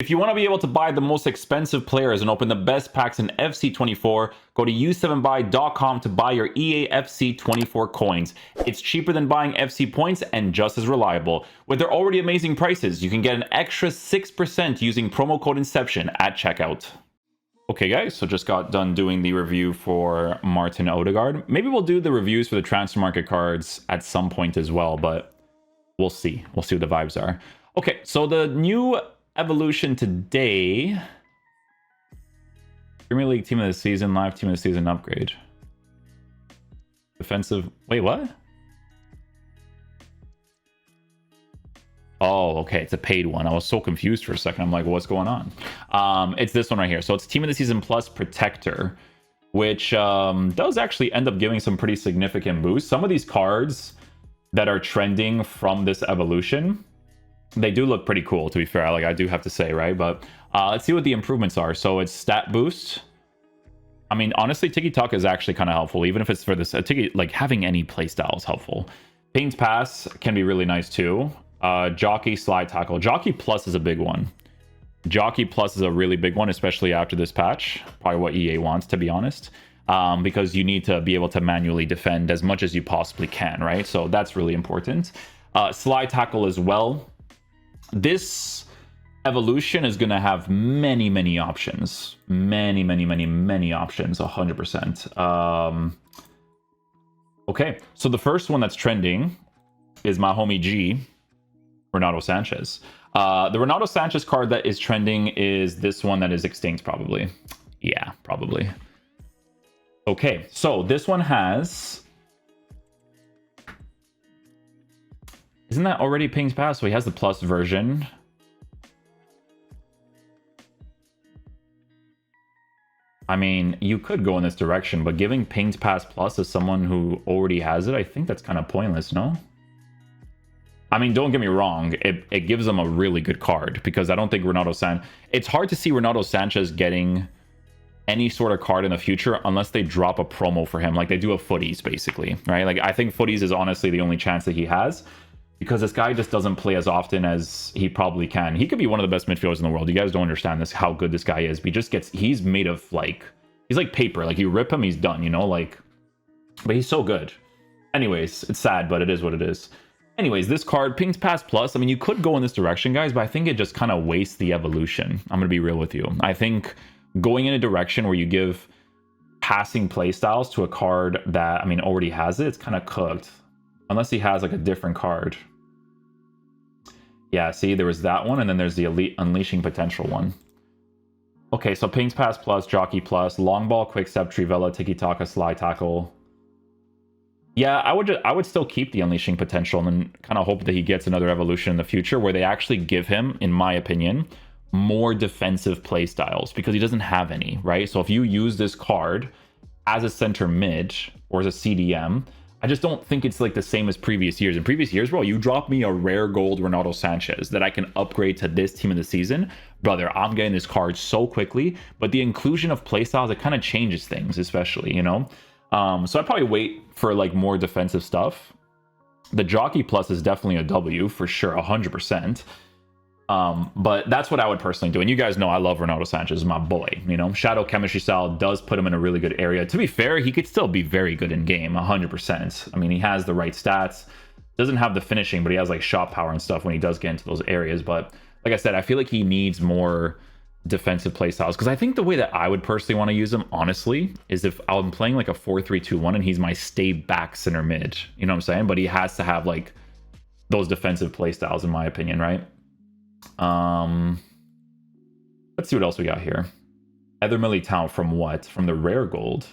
If you want to be able to buy the most expensive players and open the best packs in FC24, go to u7buy.com to buy your EA FC24 coins. It's cheaper than buying FC points and just as reliable. With their already amazing prices, you can get an extra 6% using promo code Inception at checkout. Okay guys, so just got done doing the review for Martin Ødegaard. Maybe we'll do the reviews for the transfer market cards at some point as well, but we'll see. We'll see what the vibes are. Okay, so the new evolution today. Premier League Team of the Season, Live Team of the Season upgrade. Defensive, wait, what? Oh, okay, it's a paid one. I was so confused for a second. I'm like, what's going on? It's this one right here. So it's Team of the Season Plus Protector, which does actually end up giving some pretty significant boosts. Some of these cards that are trending from this evolution, they do look pretty cool, to be fair. Like, I do have to say, right? But let's see what the improvements are. So it's stat boost. I mean, honestly, Tiki Taka is actually kind of helpful, even if it's for this. Like, having any playstyle is helpful. Pinged pass can be really nice too. Jockey, slide tackle. Jockey Plus is a big one. Jockey Plus is a really big one, especially after this patch. Probably what EA wants, to be honest. Because you need to be able to manually defend as much as you possibly can, right? So that's really important. Slide tackle as well. This evolution is going to have many options. Many options, 100%. Okay, so the first one that's trending is my homie G, Renato Sanches. The Renato Sanches card that is trending is this one that is extinct, probably. Yeah, probably. Okay, so this one has... Isn't that already Ping's Pass? So he has the plus version. I mean, you could go in this direction, but giving Ping's Pass Plus to someone who already has it, I think that's kind of pointless, no? I mean, don't get me wrong, it gives them a really good card, because I don't think it's hard to see Renato Sanches getting any sort of card in the future unless they drop a promo for him, like they do a Footies, basically, right? Like, I think Footies is honestly the only chance that he has, because this guy just doesn't play as often as he probably can. He could be one of the best midfielders in the world. You guys don't understand this, how good this guy is. But he's made of like, he's like paper. Like, you rip him, he's done, you know, like, but he's so good. Anyways, it's sad, but it is what it is. Anyways, this card, Ping's Pass Plus, I mean, you could go in this direction, guys, but I think it just kind of wastes the evolution. I'm going to be real with you. I think going in a direction where you give passing playstyles to a card that, I mean, already has it, it's kind of cooked. Unless he has like a different card. Yeah, see, there was that one, and then there's the Elite Unleashing Potential one. Okay, so Ping's Pass Plus, Jockey Plus, Long Ball, Quick Step, Trivela, Tiki Taka, Slide Tackle. Yeah, I would still keep the Unleashing Potential and then kind of hope that he gets another evolution in the future where they actually give him, in my opinion, more defensive playstyles, because he doesn't have any, right? So if you use this card as a center mid or as a CDM, I just don't think it's like the same as previous years. In previous years, bro, you drop me a rare gold Renato Sanches that I can upgrade to this team of the season. Brother, I'm getting this card so quickly. But the inclusion of playstyles, it kind of changes things, especially, you know? So I'd probably wait for like more defensive stuff. The Jockey Plus is definitely a W for sure, 100%. But that's what I would personally do. And you guys know I love Renato Sanches, my boy. You know, Shadow Chemistry Style does put him in a really good area. To be fair, he could still be very good in game, 100%. I mean, he has the right stats. Doesn't have the finishing, but he has like shot power and stuff when he does get into those areas. But like I said, I feel like he needs more defensive playstyles, because I think the way that I would personally want to use him, honestly, is if I'm playing like a 4-3-2-1 and he's my stay back center mid. You know what I'm saying? But he has to have like those defensive playstyles, in my opinion, right? Let's see what else we got here. Eder Militão from what? From the rare gold.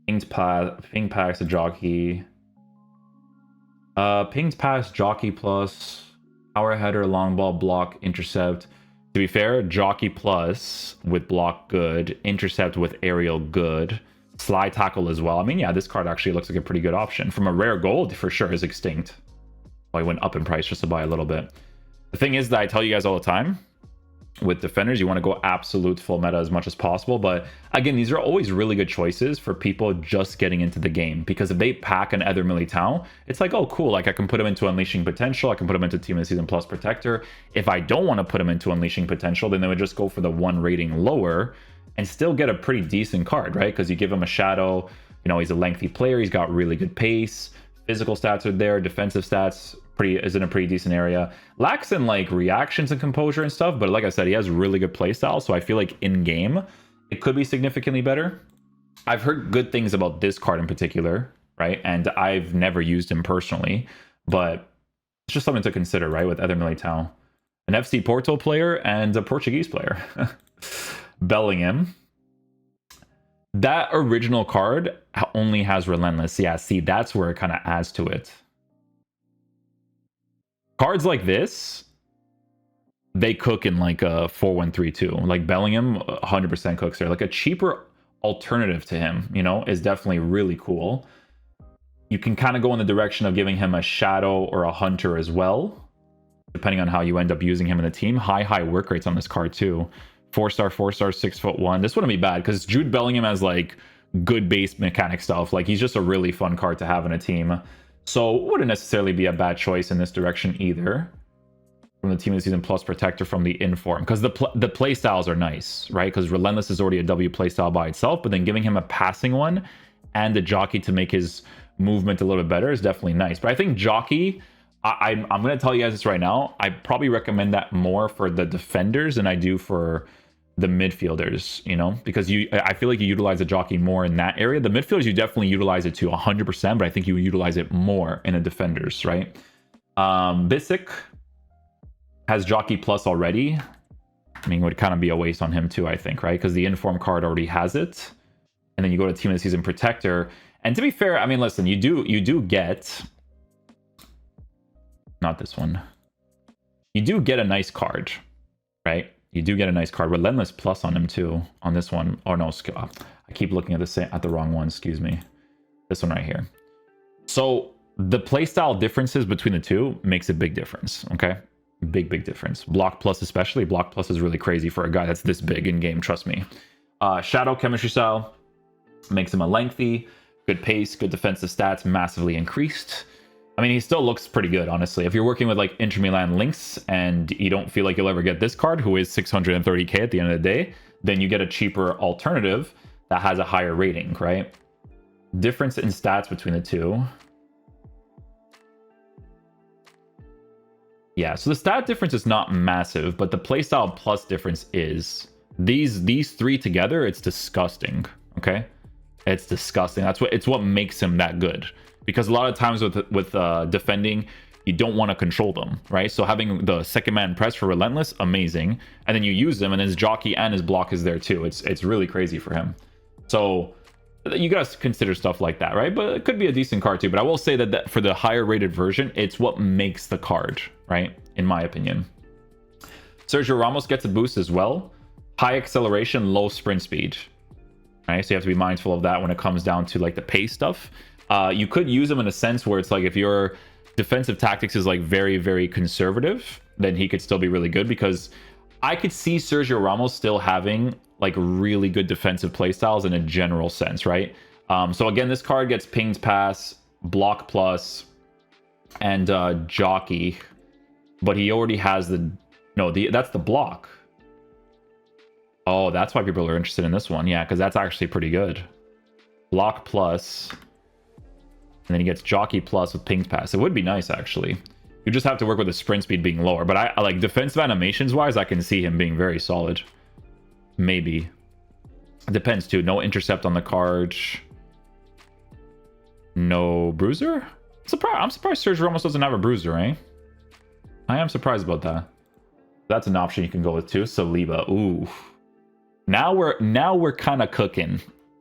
Pinged Pass, a Jockey. Pinged Pass, Jockey Plus, Power Header, Long Ball, Block, Intercept. To be fair, Jockey Plus with Block good, Intercept with Aerial good, Slide Tackle as well. I mean, yeah, this card actually looks like a pretty good option. From a rare gold, for sure, is extinct. Well, I went up in price just to buy a little bit. The thing is that I tell you guys all the time, with defenders. You want to go absolute full meta as much as possible. But again, these are always really good choices for people just getting into the game, because if they pack an Eder Militão, it's like, oh, cool. Like I can put him into Unleashing Potential. I can put him into Team of the Season Plus Protector. If I don't want to put him into Unleashing Potential, then they would just go for the 1 rating lower and still get a pretty decent card, right? Because you give him a shadow, you know, he's a lengthy player. He's got really good pace. Physical stats are there. Defensive stats is in a pretty decent area. Lacks in like reactions and composure and stuff, but like I said, he has really good playstyle, so I feel like in game it could be significantly better. I've heard good things about this card in particular, right? And I've never used him personally, but it's just something to consider, right? With Eder Militão, an FC Porto player and a Portuguese player. Bellingham. That original card only has Relentless. Yeah, see, that's where it kind of adds to it. Cards like this, they cook in like a 4-1-3-2. Like Bellingham 100% cooks there. Like a cheaper alternative to him, you know, is definitely really cool. You can kind of go in the direction of giving him a shadow or a hunter as well, depending on how you end up using him in the team. High work rates on this card too. 4-star, 6'1". This wouldn't be bad because Jude Bellingham has like good base mechanic stuff. Like he's just a really fun card to have in a team. So wouldn't necessarily be a bad choice in this direction either. From the Team of the Season Plus Protector from the Inform, because the play styles are nice, right? Because Relentless is already a W play style by itself, but then giving him a passing one and the Jockey to make his movement a little bit better is definitely nice. But I think Jockey, I'm going to tell you guys this right now, I probably recommend that more for the defenders than I do for the midfielders, you know, because I feel like you utilize the Jockey more in that area. The midfielders, you definitely utilize it to 100%, but I think you utilize it more in the defenders, right? Bisic has Jockey Plus already. I mean, it would kind of be a waste on him too, I think, right? Because the Inform card already has it. And then you go to Team of the Season Protector. And to be fair, I mean, listen, you do get... Not this one. You do get a nice card, right? You do get a nice card. Relentless Plus on him too, on this one. Oh no, I keep looking at the wrong one, excuse me. This one right here. So the playstyle differences between the two makes a big difference, okay? Big difference. Block Plus especially. Block Plus is really crazy for a guy that's this big in game, trust me. Shadow Chemistry Style makes him a lengthy, good pace, good defensive stats, massively increased. I mean, he still looks pretty good, honestly. If you're working with like Inter Milan links and you don't feel like you'll ever get this card, who is 630k at the end of the day, then you get a cheaper alternative that has a higher rating, right? Difference in stats between the two. Yeah, so the stat difference is not massive, but the playstyle plus difference is. These three together, it's disgusting, okay? It's disgusting. It's what makes him that good. Because a lot of times with defending, you don't want to control them, right? So having the second man press for Relentless, amazing. And then you use them, and his Jockey and his block is there too. It's really crazy for him. So you gotta consider stuff like that, right? But it could be a decent card too. But I will say that for the higher rated version, it's what makes the card, right? In my opinion. Sergio Ramos gets a boost as well. High acceleration, low sprint speed. Right? So you have to be mindful of that when it comes down to like the pace stuff. You could use him in a sense where it's like if your defensive tactics is like very conservative, then he could still be really good, because I could see Sergio Ramos still having like really good defensive playstyles in a general sense, right? So again, this card gets pinged pass, block plus, and Jockey, but he already has that's the block. Oh, that's why people are interested in this one. Yeah, because that's actually pretty good. Block plus, and then he gets Jockey plus with pinged pass. It would be nice, actually. You just have to work with the sprint speed being lower, but I like defensive animations wise, I can see him being very solid. Maybe. It depends too. No intercept on the card. No bruiser? I'm surprised Sergio Ramos doesn't have a bruiser, eh? I am surprised about that. That's an option you can go with too. Saliba. Ooh. Now we're kind of cooking.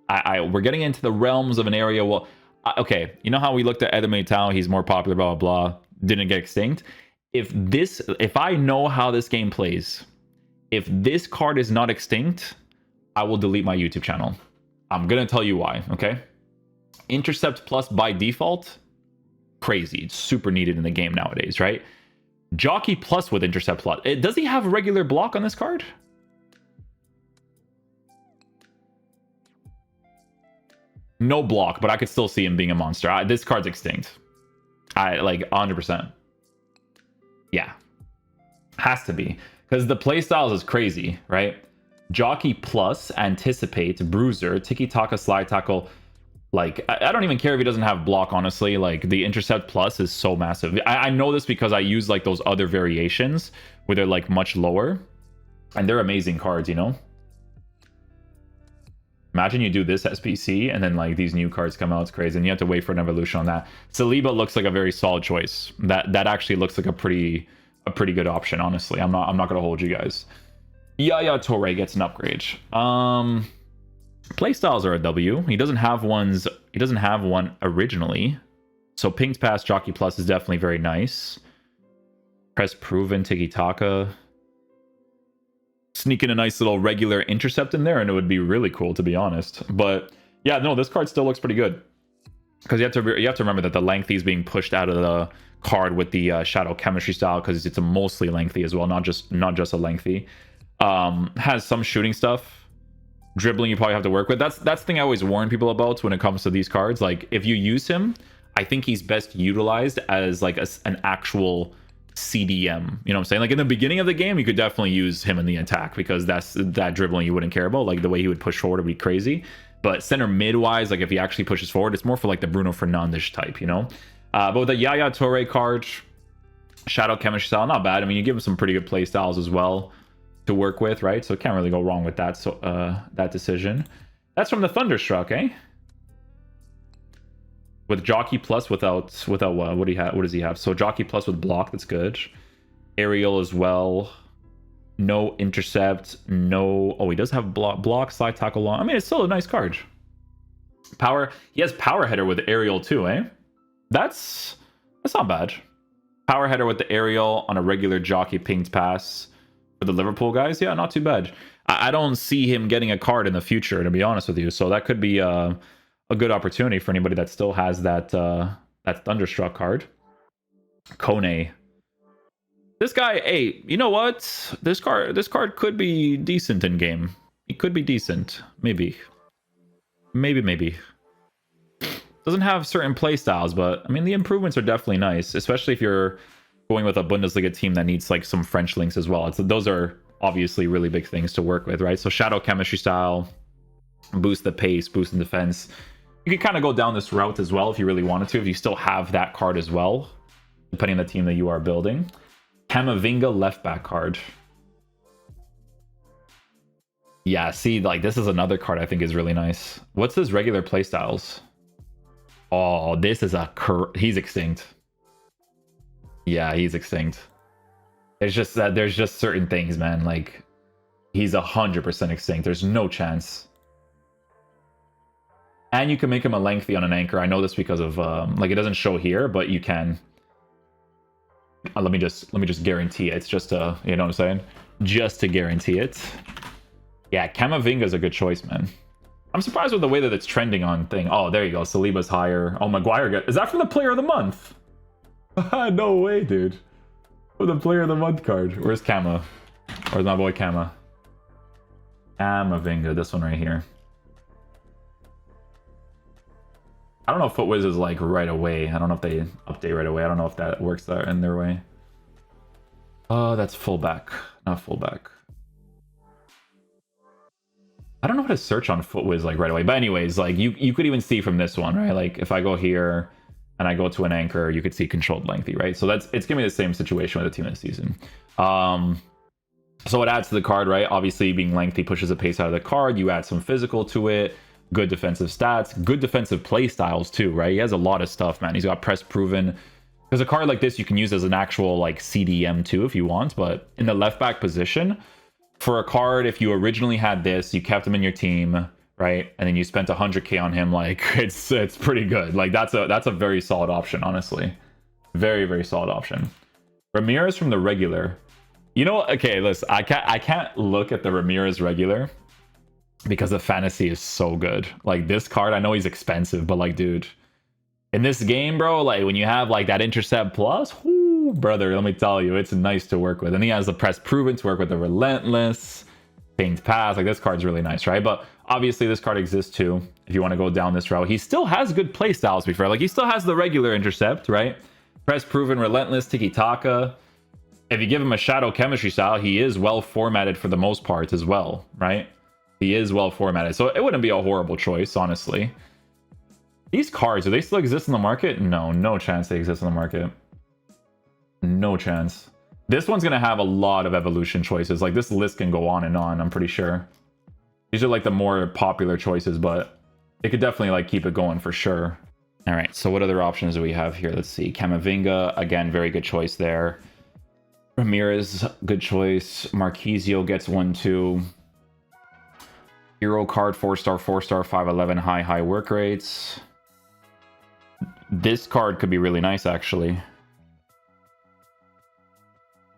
We're getting into the realms of an area. Well, okay, you know how we looked at Eder Militão, he's more popular, blah blah blah, didn't get extinct. If I know how this game plays, if this card is not extinct, I will delete my YouTube channel. I'm gonna tell you why, okay? Intercept plus by default, crazy. It's super needed in the game nowadays, right? Jockey plus with intercept plus. Does he have regular block on this card? No block, but I could still see him being a monster. This card's extinct. Like 100%. Yeah. Has to be. Because the playstyles is crazy, right? Jockey plus, anticipate, bruiser, tiki-taka, slide tackle. Like, I don't even care if he doesn't have block, honestly. Like, the intercept plus is so massive. I know this because I use, like, those other variations where they're, like, much lower. And they're amazing cards, you know? Imagine you do this SPC and then, like, these new cards come out. It's crazy. And you have to wait for an evolution on that. Saliba looks like a very solid choice. That actually looks like a pretty good option, honestly. I'm not going to hold you guys. Yaya Toure gets an upgrade. Playstyles are a W. He doesn't have one originally. So Ping's Pass Jockey Plus is definitely very nice. Press Proven, Tiki Taka. Sneak in a nice little regular intercept in there, and it would be really cool, to be honest. But yeah, no, this card still looks pretty good. Because you have to remember that the lengthy is being pushed out of the card with the Shadow Chemistry style, because it's a mostly lengthy as well, not just a lengthy. Has some shooting stuff. Dribbling you probably have to work with. That's the thing I always warn people about when it comes to these cards. Like, if you use him, I think he's best utilized as like an actual CDM. You know what I'm saying? Like, in the beginning of the game, you could definitely use him in the attack, because that dribbling you wouldn't care about. Like, the way he would push forward would be crazy. But center mid-wise, like, if he actually pushes forward, it's more for like the Bruno Fernandes type, you know? But with the Yaya Toure card, Shadow Chemistry style, not bad. I mean, you give him some pretty good play styles as well to work with, right? So can't really go wrong with that. So that decision. That's from the Thunderstruck, eh? With Jockey plus without what do you have? What does he have? So Jockey plus with block, that's good. Aerial as well. No intercept. No. Oh, he does have block, slide tackle long. I mean, it's still a nice card. Power. He has power header with aerial too, eh? That's not bad. Power header with the aerial on a regular Jockey Pinged Pass. For the Liverpool guys, yeah, not too bad. I don't see him getting a card in the future, to be honest with you. So that could be a good opportunity for anybody that still has that Thunderstruck card. Kone. This guy, hey, you know what? This card could be decent in game. It could be decent, maybe. Doesn't have certain play styles, but I mean the improvements are definitely nice, especially if you're going with a Bundesliga team that needs like some French links as well. Those are obviously really big things to work with, right? So Shadow Chemistry style, boost the pace, boost the defense. You could kind of go down this route as well if you really wanted to, if you still have that card as well, depending on the team that you are building. Camavinga left back card. Yeah, see, like this is another card I think is really nice. What's his regular playstyles? Oh, this is he's extinct. Yeah, he's extinct. There's just certain things, man. Like, he's 100% extinct. There's no chance. And you can make him a lengthy on an anchor. I know this because of like, it doesn't show here, but you can. Let me just guarantee it. It's just to, you know what I'm saying? Just to guarantee it. Yeah, Camavinga is a good choice, man. I'm surprised with the way that it's trending on thing. Oh, there you go. Saliba's higher. Oh, Maguire is that from the Player of the Month? No way, dude. For the Player of the Month card. Where's Kama? Where's my boy Kama? Camavinga, this one right here. I don't know if FootWiz is like right away. I don't know if they update right away. I don't know if that works there in their way. Oh, that's fullback, not fullback. I don't know how to search on FootWiz like right away. But anyways, like you could even see from this one, right? Like if I go here and I go to an anchor, you could see controlled lengthy, right? So it's giving me the same situation with the team this season. So it adds to the card, right? Obviously being lengthy pushes the pace out of the card. You add some physical to it, good defensive stats, good defensive play styles too, right? He has a lot of stuff, man. He's got press proven. Because a card like this you can use as an actual like CDM too if you want, but in the left back position, for a card, if you originally had this, you kept him in your team, right? And then you spent 100k on him, like it's pretty good. Like that's a very solid option, honestly. Very, very solid option. Ramirez from the regular. You know, okay, listen, I can't look at the Ramirez regular because the fantasy is so good. Like this card, I know he's expensive, but like, dude, in this game, bro, like when you have like that intercept plus, whoo, Ooh, brother, let me tell you, it's nice to work with. And he has the press proven to work with the relentless, paint pass. Like, this card's really nice, right? But obviously this card exists too if you want to go down this route. He still has good play styles, to be fair. Like, he still has the regular intercept, right? Press proven, relentless, tiki-taka. If you give him a shadow chemistry style, he is well formatted for the most part as well, right? He is well formatted. So it wouldn't be a horrible choice, honestly. These cards, do they still exist in the market? No, no chance they exist in the market. No chance. This one's going to have a lot of evolution choices. Like, this list can go on and on, I'm pretty sure. These are like the more popular choices, but it could definitely like keep it going for sure. All right, so what other options do we have here? Let's see. Camavinga, again, very good choice there. Ramirez, good choice. Marchisio gets 1-2. Hero card, 4-star, 4-star, 5'11", high work rates. This card could be really nice, actually.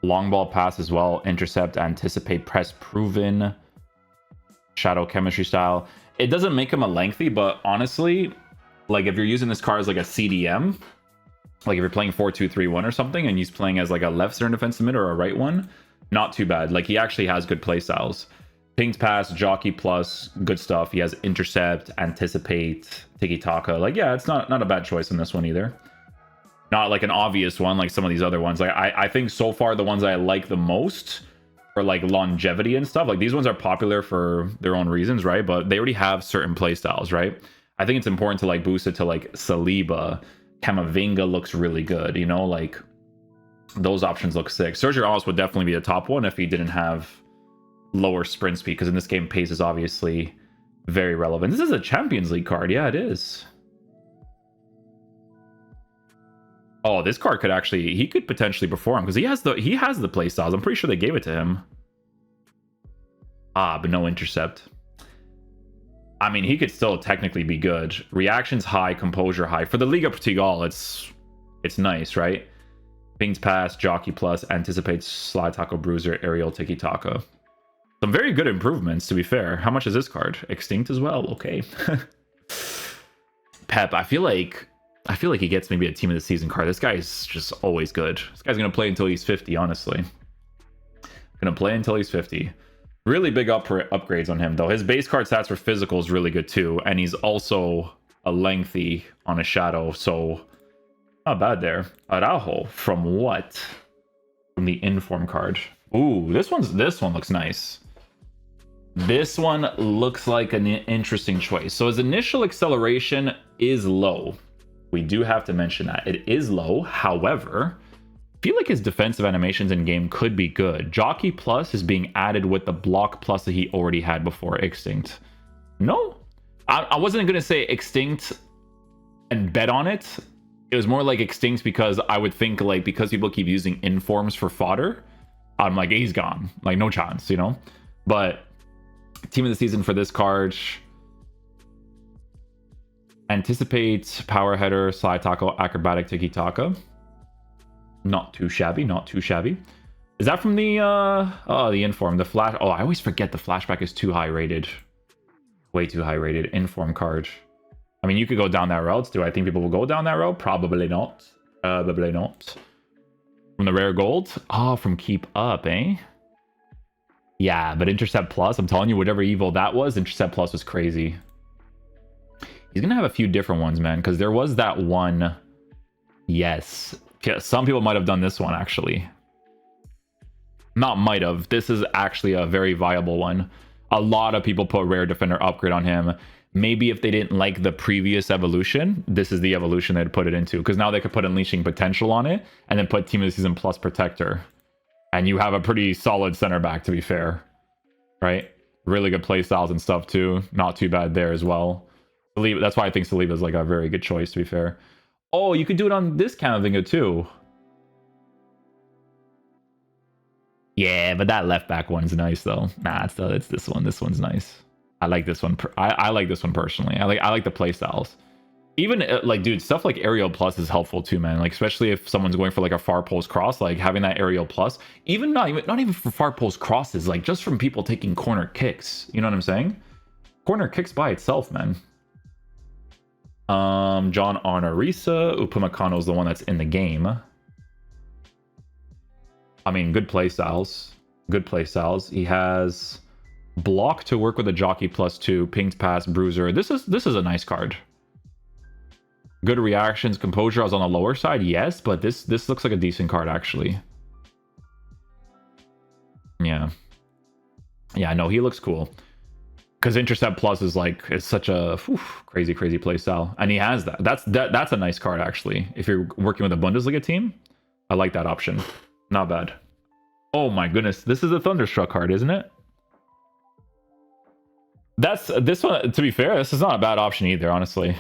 Long ball pass as well. Intercept, anticipate, press proven. Shadow chemistry style. It doesn't make him a lengthy, but honestly, like if you're using this card as like a CDM, like if you're playing 4-2-3-1 or something, and he's playing as like a left center defensive mid or a right one, not too bad. Like, he actually has good play styles. Pinged pass, jockey plus, good stuff. He has intercept, anticipate, tiki-taka. Like, yeah, it's not a bad choice in this one either. Not like an obvious one like some of these other ones. Like, I think so far the ones I like the most for like longevity and stuff, like these ones are popular for their own reasons, right? But they already have certain play styles, right? I think it's important to like boost it to like Saliba. Camavinga looks really good, you know, like those options look sick. Sergio Ramos would definitely be the top one if he didn't have lower sprint speed, because in this game pace is obviously very relevant. This is a Champions League card. Yeah, it is. Oh, this card could actually, he could potentially perform because he has the play styles. I'm pretty sure they gave it to him. Ah, but no intercept. I mean, he could still technically be good. Reactions high, composure high. For the Liga Portugal, it's nice, right? Pings pass, jockey plus, anticipates, slide tackle, bruiser, aerial, tiki-taka. Some very good improvements, to be fair. How much is this card? Extinct as well. Okay. Pep, I feel like he gets maybe a team of the season card. This guy is just always good. This guy's going to play until he's 50, honestly. Going to play until he's 50. Really big upgrades on him, though. His base card stats for physical is really good, too. And he's also a lengthy on a shadow, so not bad there. Araujo, from what? From the inform card. Ooh, this one looks nice. This one looks like an interesting choice. So his initial acceleration is low. We do have to mention that. It is low. However, I feel like his defensive animations in game could be good. Jockey plus is being added with the block plus that he already had before Extinct. No, I wasn't going to say Extinct and bet on it. It was more like Extinct because I would think like because people keep using informs for fodder, I'm like, he's gone. Like, no chance, you know? But team of the season for this card... Anticipates, power header, slide tackle, acrobatic, tiki-taka. Not too shabby, not too shabby. Is that from the inform? The flash... Oh, I always forget the flashback is too high rated. Way too high rated. Inform card. I mean, you could go down that route. Do I think people will go down that route? Probably not. Probably not. From the rare gold? Oh, from keep up, eh? Yeah, but Intercept Plus, I'm telling you, whatever evil that was, Intercept Plus was crazy. He's going to have a few different ones, man, because there was that one. Yes. Some people might have done this one, actually. Not might have. This is actually a very viable one. A lot of people put Rare Defender Upgrade on him. Maybe if they didn't like the previous evolution, this is the evolution they'd put it into. Because now they could put Unleashing Potential on it, and then put Team of the Season Plus Protector. And you have a pretty solid center back, to be fair. Right? Really good play styles and stuff, too. Not too bad there as well. Saliba, that's why I think Saliba is like a very good choice, to be fair. Oh, you could do it on this Camavinga too. Yeah, but that left back one's nice though. Nah, it's this one. This one's nice. I like this one. I like this one personally. I like the play styles. Even like, dude, stuff like aerial plus is helpful too, man. Like, especially if someone's going for like a far post cross, like having that aerial plus. Even not even for far post crosses, like just from people taking corner kicks. You know what I'm saying? Corner kicks by itself, man. John Arnorisa. Upamecano is the one that's in the game. I mean, good play styles. Good play styles. He has block to work with a Jockey +2, pinged pass, bruiser. This is a nice card. Good reactions, composure. I was on the lower side, yes, but this looks like a decent card actually. Yeah. Yeah, no, he looks cool. Because Intercept Plus is like, it's such a crazy play style. And he has that. That's a nice card actually. If you're working with a Bundesliga team, I like that option. Not bad. Oh my goodness, this is a Thunderstruck card, isn't it? This one, to be fair, this is not a bad option either, honestly.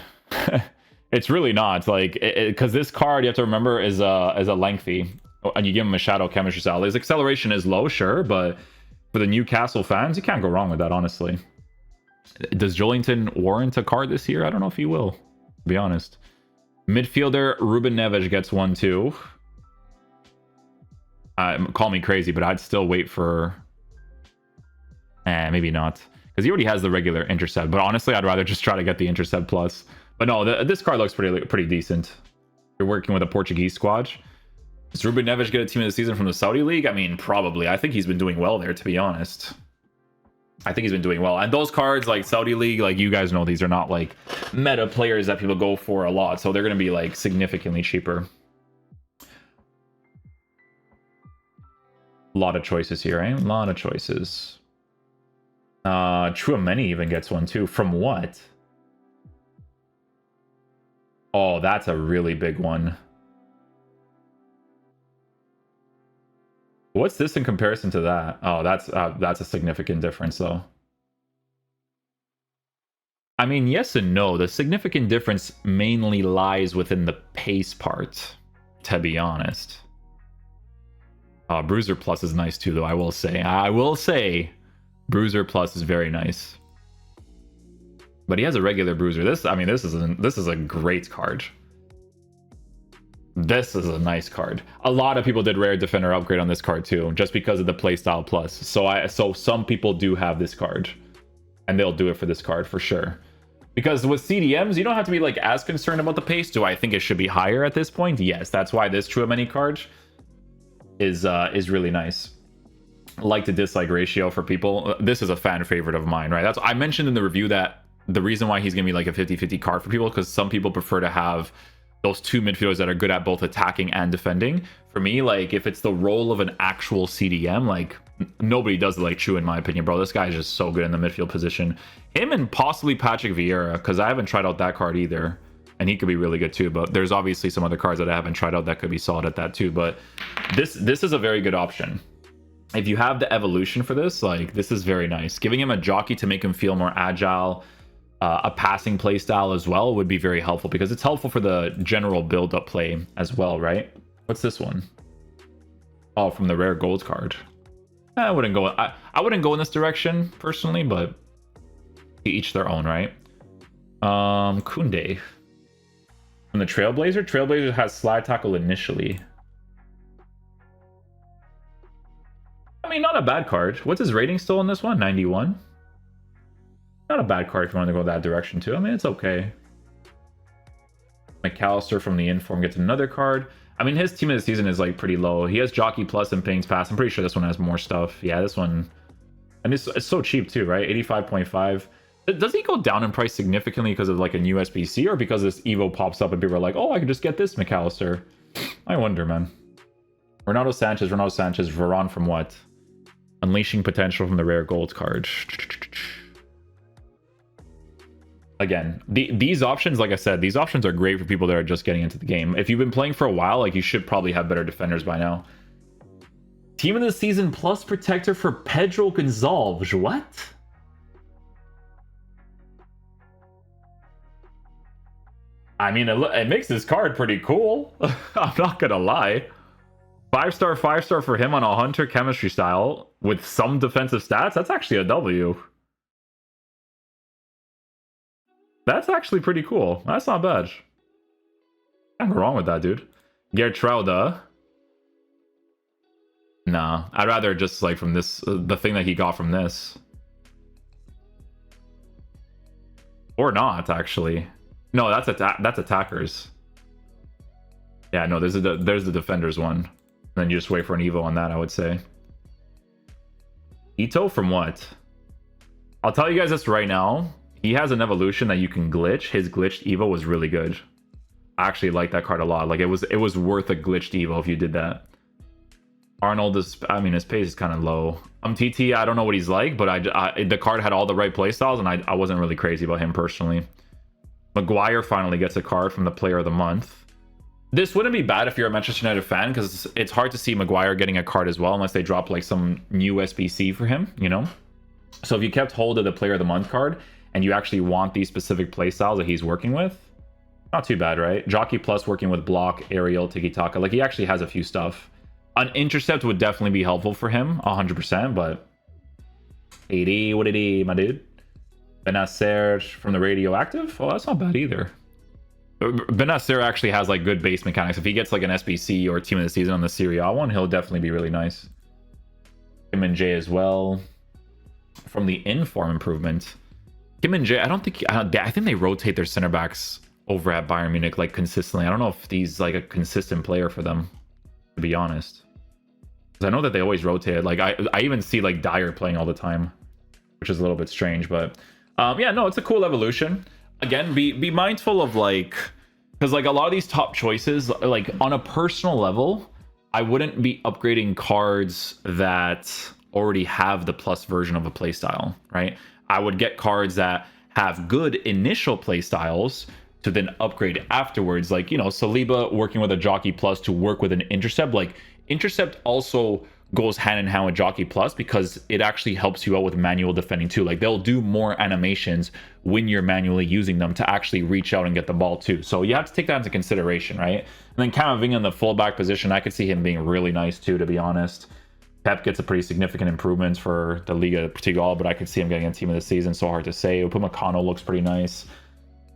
It's really not, like, because this card, you have to remember, is a lengthy, and you give him a shadow chemistry style. His acceleration is low, sure, but for the Newcastle fans, you can't go wrong with that, honestly. Does Joelinton warrant a card this year? I don't know if he will, to be honest. Midfielder, Ruben Neves gets 1-2. Call me crazy, but I'd still wait for... maybe not. Because he already has the regular Intercept, but honestly, I'd rather just try to get the Intercept Plus. But no, this card looks pretty decent. You're working with a Portuguese squad. Does Ruben Neves get a team of the season from the Saudi League? I mean, probably. I think he's been doing well there, to be honest. I think he's been doing well. And those cards, like Saudi League, like you guys know, these are not like meta players that people go for a lot. So they're going to be like significantly cheaper. A lot of choices here, eh? A lot of choices. Tchouaméni even gets one too. From what? Oh, that's a really big one. What's this in comparison to that? Oh, that's a significant difference, though. I mean, yes and no. The significant difference mainly lies within the pace part, to be honest. Bruiser Plus is nice too, though, I will say. I will say, Bruiser Plus is very nice. But he has a regular Bruiser. This is a great card. This is a nice card. A lot of people did rare defender upgrade on this card too, just because of the playstyle plus. So some people do have this card, and they'll do it for this card for sure. Because with CDMs, you don't have to be like as concerned about the pace. Do I think it should be higher at this point? Yes, that's why this Tchouaméni card is really nice. Like to dislike ratio for people. This is a fan favorite of mine, right? I mentioned in the review that the reason why he's gonna be like a 50-50 card for people, because some people prefer to have those two midfielders that are good at both attacking and defending. For me, like, if it's the role of an actual CDM, like, nobody does it like Chu, in my opinion, bro. This guy is just so good in the midfield position. Him and possibly Patrick Vieira, because I haven't tried out that card either. And he could be really good too, but there's obviously some other cards that I haven't tried out that could be solid at that too. But this is a very good option. If you have the evolution for this, like, this is very nice. Giving him a Jockey to make him feel more agile, a passing play style as well would be very helpful, because it's helpful for the general build-up play as well, right? What's this one? Oh, from the rare gold card. I wouldn't go in this direction personally, but each their own, right? Koundé. From the Trailblazer. Trailblazer has slide tackle initially. I mean, not a bad card. What's his rating still on this one? 91. Not a bad card if you want to go that direction too. I mean, it's okay. McAllister from the Inform gets another card. I mean, his team of the season is like pretty low. He has Jockey Plus and Pings Pass. I'm pretty sure this one has more stuff. Yeah, this one. And it's so cheap too, right? 85.5. Does he go down in price significantly because of like a new SBC, or because this Evo pops up and people are like, oh, I could just get this McAllister? I wonder, man. Renato Sanches, Varane from what? Unleashing potential from the rare gold card. Again, these options, like I said, these options are great for people that are just getting into the game. If you've been playing for a while, like, you should probably have better defenders by now. Team of the season plus protector for Pedro Gonçalves. What? I mean, it makes this card pretty cool. I'm not gonna lie. 5-star for him on a Hunter chemistry style with some defensive stats. That's actually a W. That's actually pretty cool. That's not bad. Can't go wrong with that, dude. Gertruida. Nah, I'd rather just like from this, the thing that he got from this. Or not, actually. No, that's attackers. Yeah, no, there's the defenders one. then you just wait for an Evo on that, I would say. Ito from what? I'll tell you guys this right now. He has an evolution that you can glitch. His glitched Evo was really good. I actually like that card a lot. Like it was worth a glitched Evo if you did that. Arnold is, I mean, his pace is kind of low. TT, I don't know what he's like, but the card had all the right playstyles, and I wasn't really crazy about him personally. Maguire finally gets a card from the Player of the Month. This wouldn't be bad if you're a Manchester United fan, because it's hard to see Maguire getting a card as well, unless they drop like some new SBC for him, you know? So if you kept hold of the Player of the Month card, and you actually want these specific playstyles that he's working with, not too bad, right? Jockey plus working with block, aerial, tiki-taka. Like, he actually has a few stuff. An intercept would definitely be helpful for him, 100%, but 80, what it is, my dude? Benacer from the Radioactive? Oh, that's not bad either. Benacer actually has like good base mechanics. If he gets like an SBC or Team of the Season on the Serie A one, he'll definitely be really nice. Kim and Jay as well. From the in-form improvement. Kim and Jay, I think they rotate their center backs over at Bayern Munich like consistently. I don't know if he's like a consistent player for them, to be honest. Because I know that they always rotate. Like I even see like Dyer playing all the time, which is a little bit strange. But yeah, no, it's a cool evolution. Again, be mindful of like, because like a lot of these top choices, like on a personal level, I wouldn't be upgrading cards that already have the plus version of a playstyle, right? I would get cards that have good initial playstyles to then upgrade afterwards. Like, you know, Saliba working with a Jockey Plus to work with an Intercept. Like, Intercept also goes hand in hand with Jockey Plus because it actually helps you out with manual defending too. Like, they'll do more animations when you're manually using them to actually reach out and get the ball too. So you have to take that into consideration, right? And then Camavinga in the fullback position, I could see him being really nice too, to be honest. Pep gets a pretty significant improvement for the Liga Portugal, but I could see him getting a Team of the Season. So hard to say. Upamecano looks pretty nice.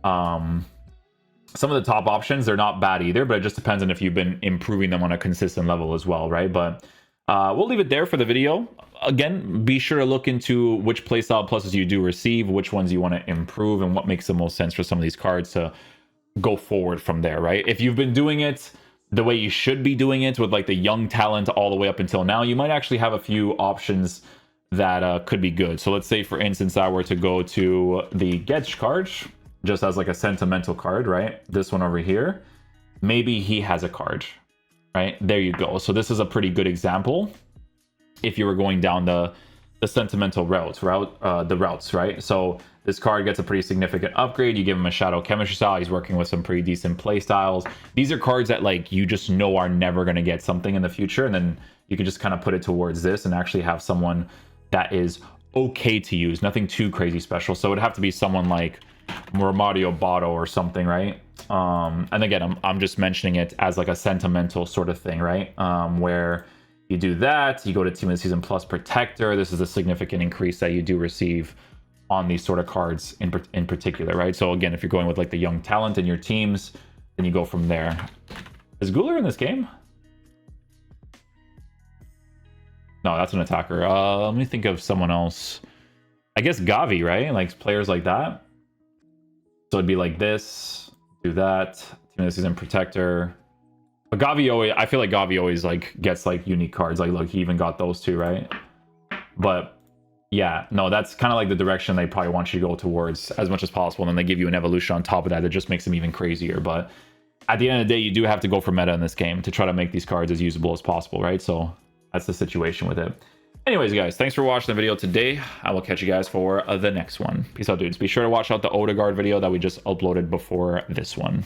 Some of the top options, they're not bad either, but it just depends on if you've been improving them on a consistent level as well, right? But we'll leave it there for the video. Again, be sure to look into which playstyle pluses you do receive, which ones you want to improve, and what makes the most sense for some of these cards to go forward from there, right? If you've been doing it the way you should be doing it with like the young talent all the way up until now, you might actually have a few options that could be good. So let's say, for instance, I were to go to the Getch card, just as like a sentimental card, right? This one over here, maybe he has a card, right? There you go. So this is a pretty good example if you were going down the sentimental routes, right? So this card gets a pretty significant upgrade. You give him a Shadow Chemistry style. He's working with some pretty decent play styles. These are cards that like you just know are never going to get something in the future, and then you can just kind of put it towards this and actually have someone that is okay to use, nothing too crazy special. So it'd have to be someone like Romario Botto or something, right? And again, I'm just mentioning it as like a sentimental sort of thing, right? Where you do that, you go to Team of the Season plus Protector. This is a significant increase that you do receive on these sort of cards in particular, right? So again, if you're going with like the young talent in your teams, then you go from there. Is Guler in this game? No, that's an attacker. Let me think of someone else. I guess Gavi, right? Like players like that. So it'd be like this, do that, Team of the Season Protector. But Gavi always, I feel like Gavi always like gets like unique cards. Like look, he even got those two, right? But yeah, no, that's kind of like the direction they probably want you to go towards as much as possible. And then they give you an evolution on top of that that just makes them even crazier. But at the end of the day, you do have to go for meta in this game to try to make these cards as usable as possible, right? So that's the situation with it. Anyways, guys, thanks for watching the video today. I will catch you guys for the next one. Peace out, dudes. Be sure to watch out the Ødegaard video that we just uploaded before this one.